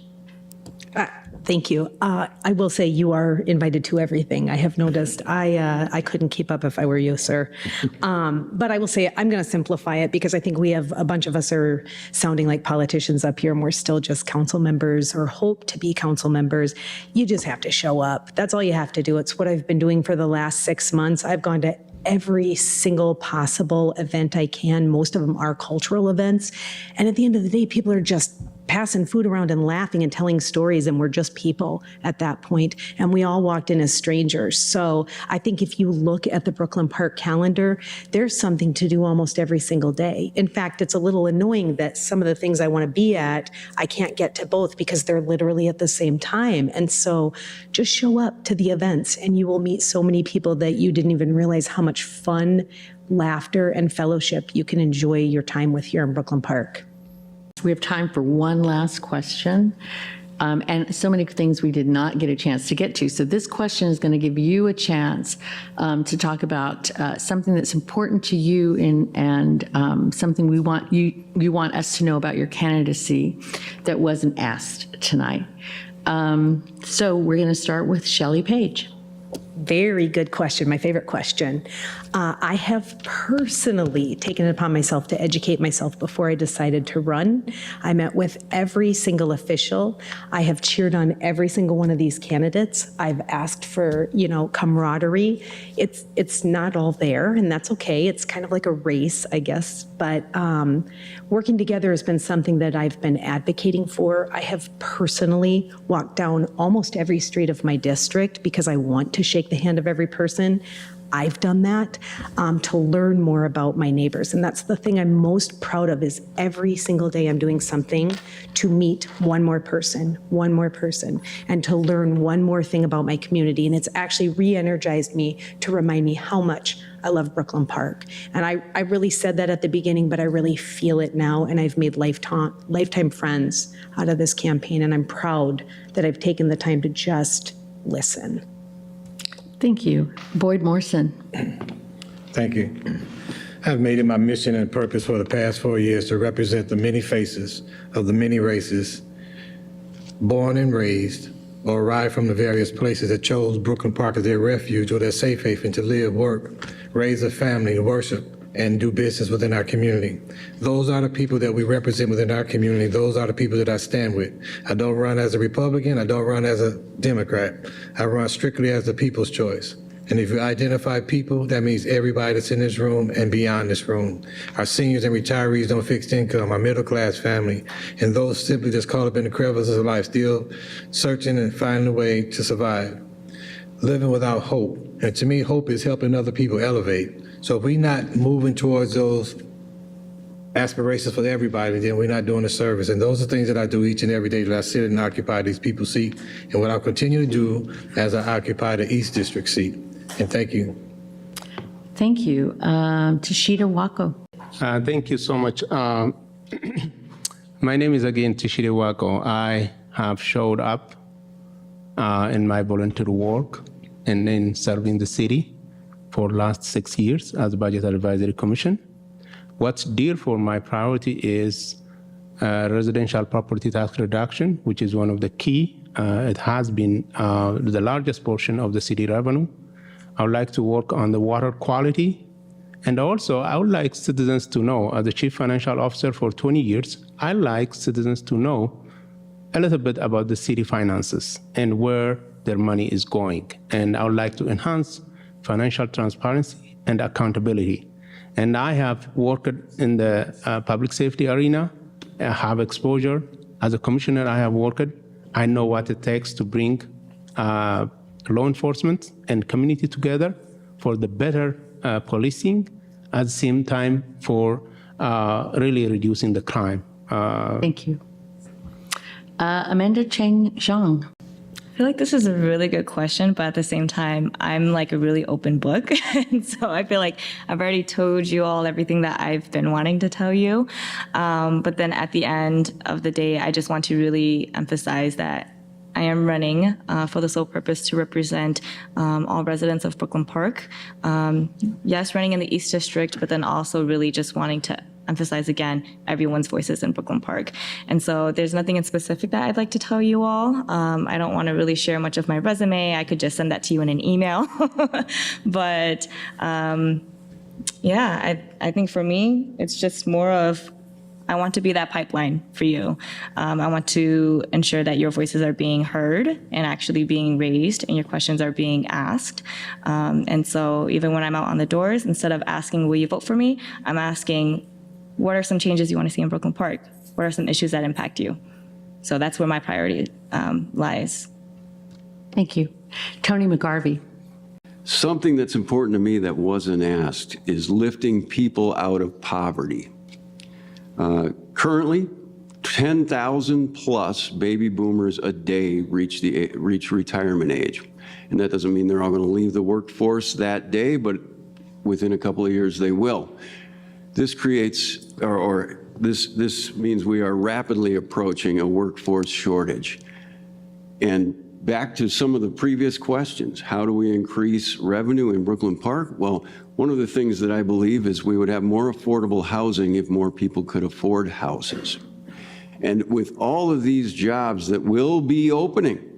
Thank you. I will say you are invited to everything. I have noticed. I couldn't keep up if I were you, sir. But I will say I'm going to simplify it because I think we have a bunch of us are sounding like politicians up here, and we're still just council members or hope to be council members. You just have to show up. That's all you have to do. It's what I've been doing for the last 6 months. I've gone to every single possible event I can. Most of them are cultural events. And at the end of the day, people are just passing food around and laughing and telling stories, and we're just people at that point. And we all walked in as strangers. So I think if you look at the Brooklyn Park calendar, there's something to do almost every single day. In fact, it's a little annoying that some of the things I want to be at, I can't get to both because they're literally at the same time. And so just show up to the events and you will meet so many people that you didn't even realize how much fun, laughter, and fellowship you can enjoy your time with here in Brooklyn Park. We have time for one last question. And so many things we did not get a chance to get to. So this question is going to give you a chance to talk about something that's important to you and something you want us to know about your candidacy that wasn't asked tonight. So we're going to start with Shelley Page. Very good question, my favorite question. I have personally taken it upon myself to educate myself before I decided to run. I met with every single official. I have cheered on every single one of these candidates. I've asked for, camaraderie. It's not all there, and that's okay. It's kind of like a race, I guess. But working together has been something that I've been advocating for. I have personally walked down almost every street of my district because I want to shake the hand of every person. I've done that to learn more about my neighbors. And that's the thing I'm most proud of is every single day I'm doing something to meet one more person, and to learn one more thing about my community. And it's actually re-energized me to remind me how much I love Brooklyn Park. And I really said that at the beginning, but I really feel it now. And I've made lifetime friends out of this campaign. And I'm proud that I've taken the time to just listen. Thank you. Boyd Morrison. Thank you. I've made it my mission and purpose for the past 4 years to represent the many faces of the many races, born and raised, or arrived from the various places that chose Brooklyn Park as their refuge or their safe haven to live, work, raise a family, worship, and do business within our community. Those are the people that we represent within our community. Those are the people that I stand with. I don't run as a Republican. I don't run as a Democrat. I run strictly as the people's choice. And if you identify people, that means everybody that's in this room and beyond this room. Our seniors and retirees on fixed income, our middle class family, and those simply just caught up in the crevices of life, still searching and finding a way to survive. Living without hope. And to me, hope is helping other people elevate. So if we're not moving towards those aspirations for everybody, then we're not doing a service. And those are things that I do each and every day that I sit and occupy these people's seat. And what I'll continue to do as I occupy the East District seat. And thank you. Thank you. Tashida Wako. Thank you so much. My name is again Tashida Wako. I have showed up in my volunteer work and in serving the city for the last 6 years as Budget Advisory Commission. What's dear for my priority is residential property tax reduction, which is one of the key. It has been the largest portion of the city revenue. I would like to work on the water quality. And also, I would like citizens to know, as the Chief Financial Officer for 20 years, I like citizens to know a little bit about the city finances and where their money is going. And I would like to enhance financial transparency and accountability. And I have worked in the public safety arena. I have exposure. As a commissioner, I have worked. I know what it takes to bring law enforcement and community together for the better policing, at the same time for really reducing the crime. Thank you. Amanda Cheng Zhang. I feel like this is a really good question, but at the same time, I'm like a really open book. And so I feel like I've already told you all everything that I've been wanting to tell you. But then at the end of the day, I just want to really emphasize that I am running for the sole purpose to represent all residents of Brooklyn Park. Yes, running in the East District, but then also really just wanting to emphasize again everyone's voices in Brooklyn Park. And so there's nothing in specific that I'd like to tell you all. I don't want to really share much of my resume. I could just send that to you in an email. But yeah, I think for me, it's just more of, I want to be that pipeline for you. I want to ensure that your voices are being heard and actually being raised and your questions are being asked. And so even when I'm out on the doors, instead of asking, will you vote for me? I'm asking, what are some changes you want to see in Brooklyn Park? What are some issues that impact you? So that's where my priority lies. Thank you. Tony McGarvey. Something that's important to me that wasn't asked is lifting people out of poverty. Currently, 10,000 plus baby boomers a day reach retirement age. And that doesn't mean they're all going to leave the workforce that day, but within a couple of years they will. This creates, this means we are rapidly approaching a workforce shortage. And back to some of the previous questions, how do we increase revenue in Brooklyn Park? Well, one of the things that I believe is we would have more affordable housing if more people could afford houses. And with all of these jobs that will be opening,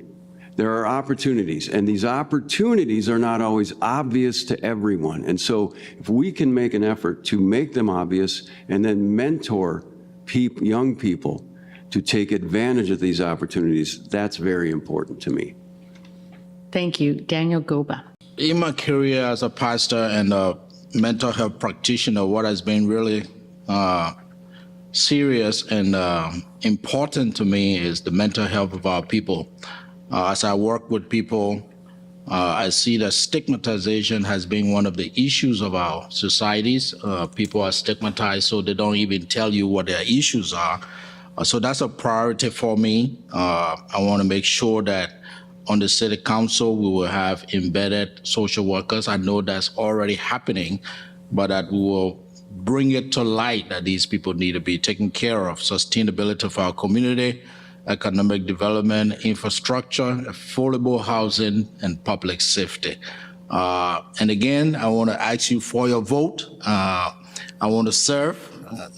there are opportunities, and these opportunities are not always obvious to everyone. And so if we can make an effort to make them obvious and then mentor young people to take advantage of these opportunities, that's very important to me. Thank you. Daniel Goba. In my career as a pastor and a mental health practitioner, what has been really serious and important to me is the mental health of our people. As I work with people, I see that stigmatization has been one of the issues of our societies. People are stigmatized, so they don't even tell you what their issues are. So that's a priority for me. I want to make sure that on the city council, we will have embedded social workers. I know that's already happening, but that we will bring it to light that these people need to be taken care of. Sustainability for our community, economic development, infrastructure, affordable housing, and public safety. And again, I want to ask you for your vote. I want to serve,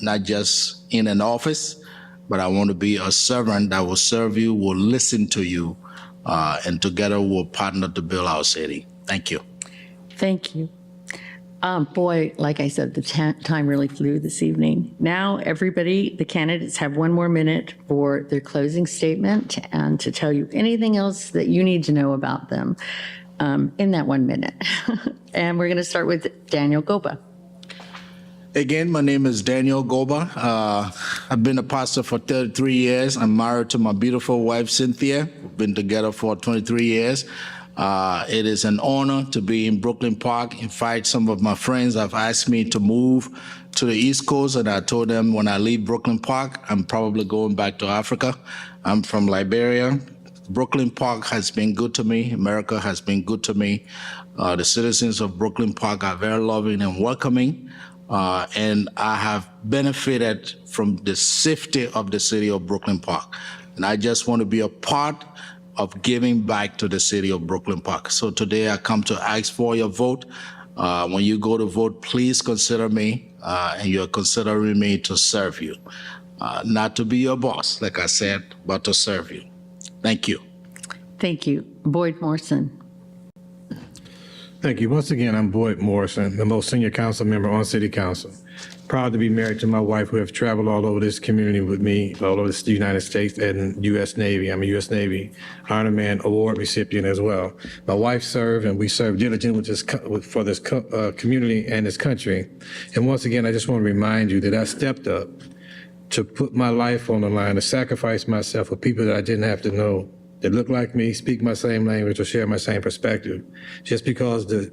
not just in an office, but I want to be a servant that will serve you, will listen to you, and together we'll partner to build our city. Thank you. Thank you. Boy, like I said, the time really flew this evening. Now, everybody, the candidates have one more minute for their closing statement and to tell you anything else that you need to know about them in that 1 minute. And we're going to start with Daniel Goba. Again, my name is Daniel Goba. I've been a pastor for 33 years. I'm married to my beautiful wife, Cynthia. We've been together for 23 years. It is an honor to be in Brooklyn Park. In fact, some of my friends have asked me to move to the East Coast, and I told them when I leave Brooklyn Park, I'm probably going back to Africa. I'm from Liberia. Brooklyn Park has been good to me. America has been good to me. The citizens of Brooklyn Park are very loving and welcoming. And I have benefited from the safety of the city of Brooklyn Park. And I just want to be a part of giving back to the city of Brooklyn Park. So today I come to ask for your vote. When you go to vote, please consider me, and you're considering me to serve you. Not to be your boss, like I said, but to serve you. Thank you. Thank you. Boyd Morrison. Thank you. Once again, I'm Boyd Morrison, the most senior council member on City Council. Proud to be married to my wife, who have traveled all over this community with me, all over the United States and U.S. Navy. I'm a U.S. Navy Honor Man Award recipient as well. My wife served, and we served diligently for this community and this country. And once again, I just want to remind you that I stepped up to put my life on the line, to sacrifice myself for people that I didn't have to know, that look like me, speak my same language, or share my same perspective, just because the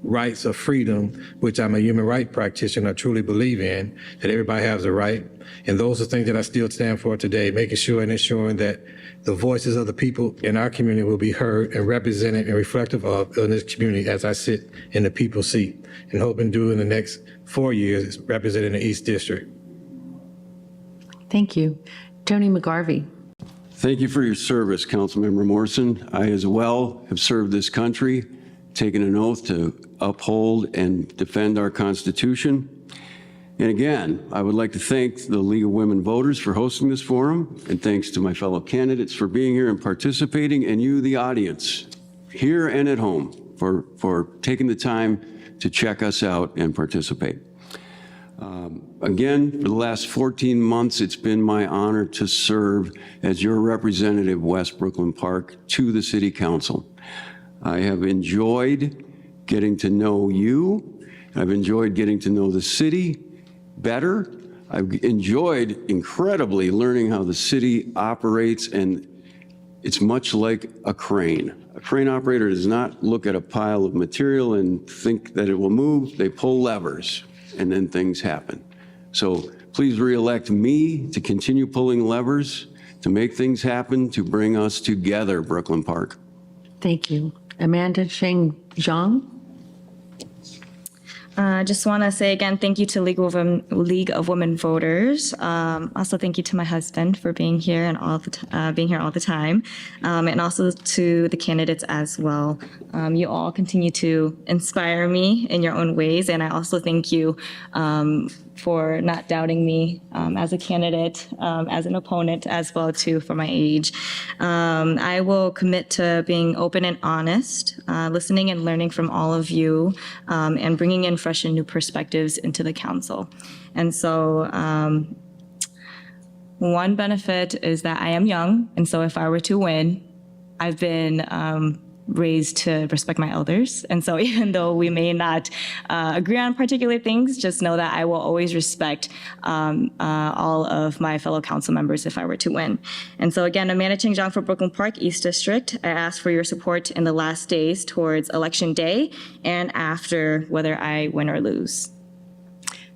rights of freedom, which I'm a human rights practitioner, I truly believe in, that everybody has a right. And those are things that I still stand for today, making sure and ensuring that the voices of the people in our community will be heard and represented and reflective of in this community as I sit in the people's seat, and hoping to do in the next 4 years representing the East District. Thank you. Tony McGarvey. Thank you for your service, Councilmember Morrison. I as well have served this country, taken an oath to uphold and defend our Constitution. And again, I would like to thank the League of Women Voters for hosting this forum, and thanks to my fellow candidates for being here and participating, and you, the audience, here and at home, for taking the time to check us out and participate. Again, for the last 14 months, it's been my honor to serve as your representative, West Brooklyn Park, to the City Council. I have enjoyed getting to know you. I've enjoyed getting to know the city better. I've enjoyed incredibly learning how the city operates, and it's much like a crane. A crane operator does not look at a pile of material and think that it will move. They pull levers, and then things happen. So please re-elect me to continue pulling levers, to make things happen, to bring us together, Brooklyn Park. Thank you. Amanda Sheng Zhang. I just want to say again, thank you to League of Women Voters. Also, thank you to my husband for being here and being here all the time, and also to the candidates as well. You all continue to inspire me in your own ways, and I also thank you for not doubting me as a candidate, as an opponent as well too for my age. I will commit to being open and honest, listening and learning from all of you, and bringing in fresh and new perspectives into the council. And so one benefit is that I am young, and so if I were to win, I've been raised to respect my elders. And so even though we may not agree on particular things, just know that I will always respect all of my fellow council members if I were to win. And so again, Amanda Cheng Zhang for Brooklyn Park East District. I ask for your support in the last days towards Election Day and after, whether I win or lose.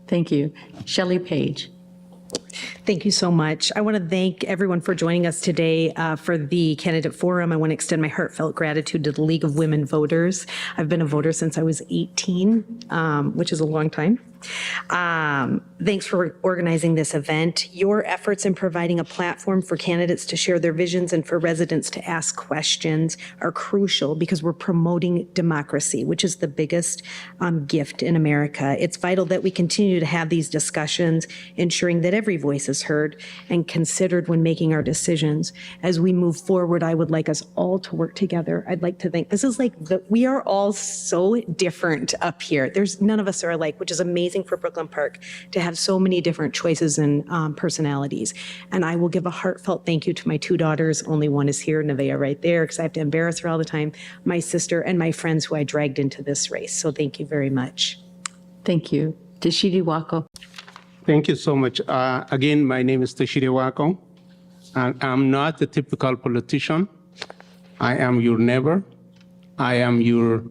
Thank you. Shelley Page. Thank you so much. I want to thank everyone for joining us today for the candidate forum. I want to extend my heartfelt gratitude to the League of Women Voters. I've been a voter since I was 18, which is a long time. Thanks for organizing this event. Your efforts in providing a platform for candidates to share their visions and for residents to ask questions are crucial because we're promoting democracy, which is the biggest gift in America. It's vital that we continue to have these discussions, ensuring that every voice is heard and considered when making our decisions. As we move forward, I would like us all to work together. I'd like to think this is like we are all so different up here. None of us are alike, which is amazing for Brooklyn Park to have so many different choices and personalities. And I will give a heartfelt thank you to my two daughters. Only one is here, Nevaeh right there, because I have to embarrass her all the time, my sister, and my friends who I dragged into this race. So thank you very much. Thank you. Tashidi Wako. Thank you so much. Again, my name is Tashidi Wako. I'm not a typical politician. I am your neighbor. I am your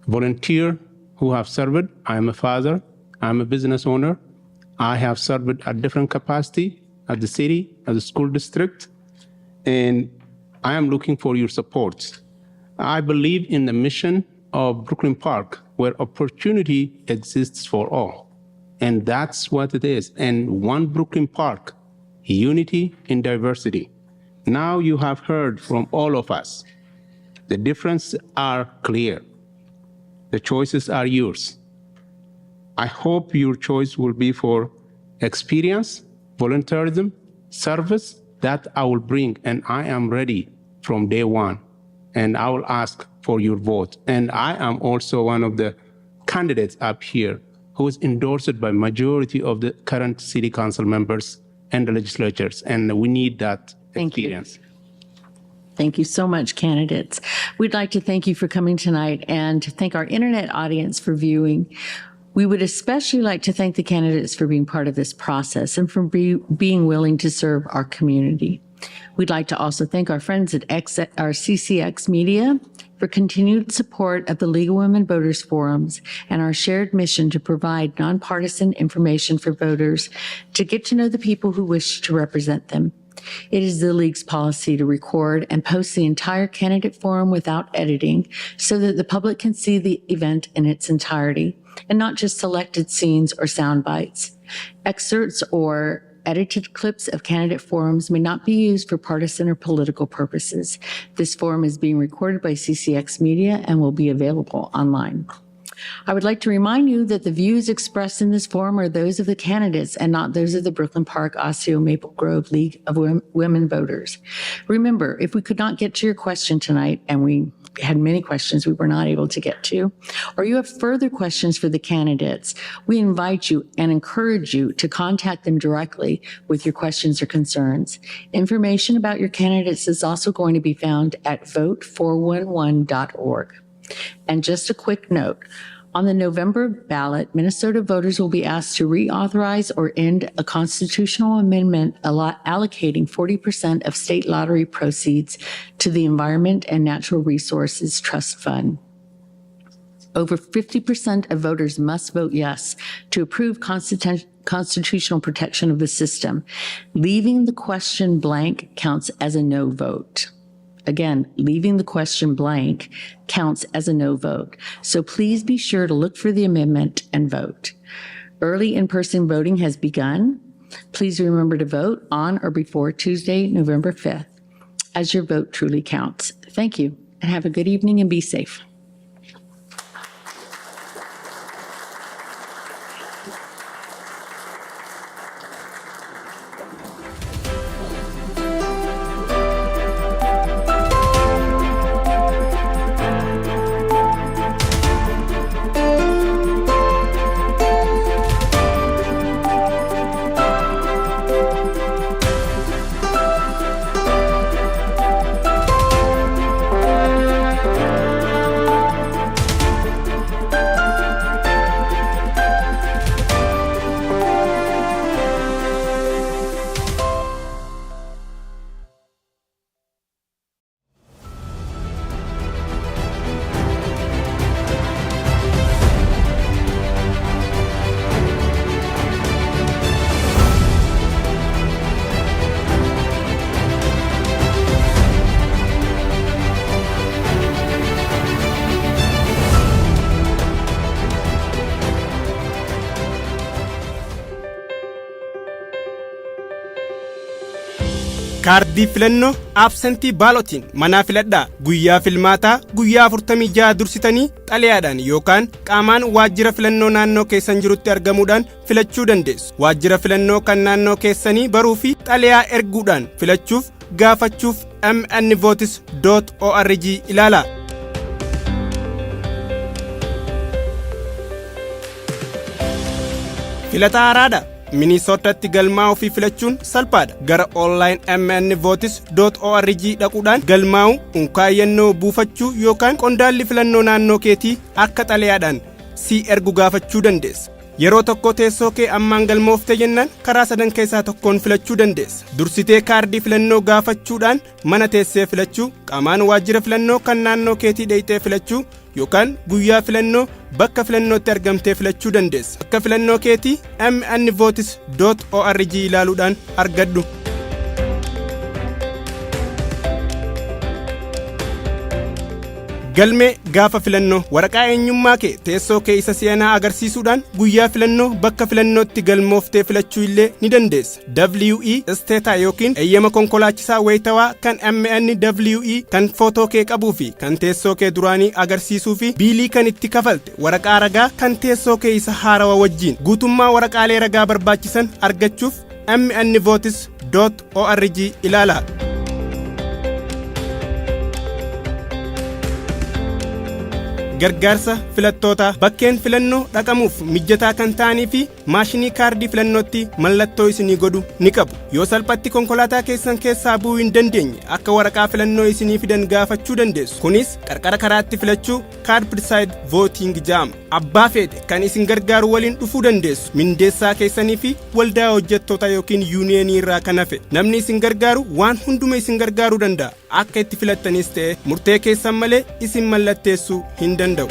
volunteer who have served. I am a father. I'm a business owner. I have served at different capacity at the city, at the school district, and I am looking for your support. I believe in the mission of Brooklyn Park, where opportunity exists for all. And that's what it is. And one Brooklyn Park, unity in diversity. Now you have heard from all of us. The differences are clear. The choices are yours. I hope your choice will be for experience, volunteerism, service that I will bring, and I am ready from day one, and I will ask for your vote. And I am also one of the candidates up here who is endorsed by majority of the current city council members and the legislatures, and we need that experience. Thank you so much, candidates. We'd like to thank you for coming tonight and to thank our internet audience for viewing. We would especially like to thank the candidates for being part of this process and for being willing to serve our community. We'd like to also thank our friends at our CCX Media for continued support of the League of Women Voters Forums and our shared mission to provide nonpartisan information for voters to get to know the people who wish to represent them. It is the League's policy to record and post the entire candidate forum without editing so that the public can see the event in its entirety and not just selected scenes or sound bites. Excerpts or edited clips of candidate forums may not be used for partisan or political purposes. This forum is being recorded by CCX Media and will be available online. I would like to remind you that the views expressed in this forum are those of the candidates and not those of the Brooklyn Park Osseo Maple Grove League of Women Voters. Remember, if we could not get to your question tonight, and we had many questions we were not able to get to, or you have further questions for the candidates, we invite you and encourage you to contact them directly with your questions or concerns. Information about your candidates is also going to be found at vote411.org. And just a quick note, on the November ballot, Minnesota voters will be asked to reauthorize or end a constitutional amendment allocating 40% of state lottery proceeds to the Environment and Natural Resources Trust Fund. Over 50% of voters must vote yes to approve constitutional protection of the system. Leaving the question blank counts as a no vote. Again, leaving the question blank counts as a no vote. So please be sure to look for the amendment and vote. Early in-person voting has begun. Please remember to vote on or before Tuesday, November 5th, as your vote truly counts. Thank you, and have a good evening and be safe. kaardii filannoo absentii baalotiin manaa filadhaa guyyaa filmaataa guyyaa 46 dursitanii xalayaadhaan yookaan qaamaan waajjira filannoo naannoo keessan jirutti argamuudhaan filachuu dandeessu. Waajjira filannoo kan naannoo keessanii baruu fi xalayaa erguudhaan filachuuf gaafachuuf mnvotes.org ilaalaa. Filataa haaraadha. Minnesotatti galmaa'uu fi filachuun salphaadha. Gara online mnvotes.org dhaquudhaan galmaa'uu, unkaayyannoo buufachuu yookaan qondaalli filannoo naannoo keetii akka xalayaadhaan si ergu gaafachuu dandeessa. Yeroo tokko teessoo kee ammaan galmoofte jennaan karaa sadan keessaa tokkoon filachuu dandeessa. Dursitee kaardii filannoo gaafachuudhaan mana teessee filachuu, qaamaan waajjira filannoo kan naannoo keetii dheeyxee filachuu yookaan guyyaa filannoo bakka filannootti argamtee filachuu dandeessa. Bakka filannoo keetii mnvotes.org ilaaluudhaan argadhu. Galmee gaafa filannoo waraqaa eenyummaa kee teessoo kee isa seenaa agarsiisuudhaan guyyaa filannoo bakka filannootti galmooftee filachuu illee ni dandeessa. WE isteetaa yookiin eeyyama konkolaachisaa wayitawaa kan MNWE kan footoo kee qabuu fi kan teessoo kee duraanii agarsiisuu fi biilii kan itti kafalte waraqaa ragaa kan teessoo kee isa haarawaa wajjin guutummaa waraqaalee ragaa barbaachisan argachuuf mnvotes.org ilaalaa. Gargaarsa filattoota bakkeen filannoo dhaqamuuf mijataa kan ta'anii fi maashinii kaardii filannootti mallattoo isinii godhu ni qabu. Yoo salphatti konkolaataa keessan keessaa bu'uu hin dandeenye akka waraqaa filannoo isinii fidan gaafachuu dandeessu. Kunis qarqara karaatti filachuu curbside voting jedhama. Abbaa fedhe kan isin gargaaru waliin dhufuu dandeessu. Mindeessaa keessanii fi waldaa hojjettoota yookiin yuuniyeenii irraa kan hafe namni isin gargaaru waan hunduma isin gargaaruu danda'a. Akka itti filattanis ta'e murtee keessan malee isin mallatteessuu hin danda'u.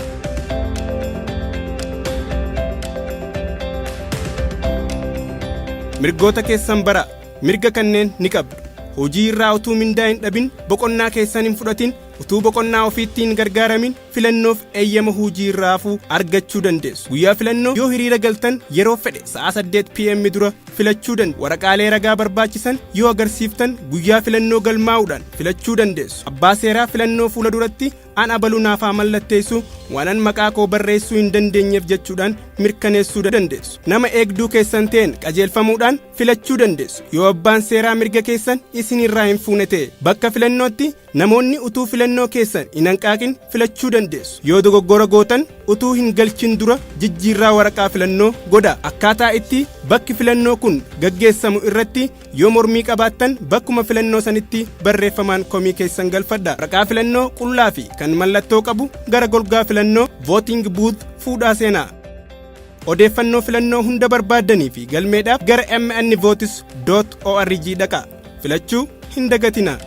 Mirgoota keessan bara mirga kanneen ni qabdu. Hojii irraa utuu mindaa hin dhabin boqonnaa keessan hin fudhatin utuu boqonnaa ofiitti hin gargaaramin filannoof eeyyama hojii irraafuu argachuu dandeessu. Guyyaa filannoo yoo hiriira galtan yeroo fedhe sa'a 8 PM dura filachuu dandeessu. Waraqaalee ragaa barbaachisan yoo agarsiiftan guyyaa filannoo galmaa'uudhaan filachuu dandeessu. Abbaa seeraa filannoo fuula duratti an abaluu naafaa mallatteessu waanan maqaa koo barreessuu hin dandeenyeef jechuudhaan mirkaneessuu dandeessu. Nama eegduu keessan ta'een qajeelfamuudhaan filachuu dandeessu. Yoo abbaan seeraa mirga keessan isinirraa hin fuune ta'e bakka filannootti namoonni utuu filannoo keessan hin hanqaaqin filachuu dandeessu. Yoo dogoggora gootan utuu hin galchin dura jijjiirraa waraqaa filannoo godhaa. Akkaataa itti bakki filannoo kun gaggeessamu irratti yoo mormii qabaattan bakkuma filannoo sanitti barreeffamaan komii keessan galfadhaa. Waraqaa filannoo qullaa fi kan mallattoo qabu gara golgaa filannoo voting booth fuudhaa seenaa. Odeeffannoo filannoo hunda barbaaddanii fi galmeedhaaf gara mnvotes.org dhaqaa. Filachuu hin dagatinaa.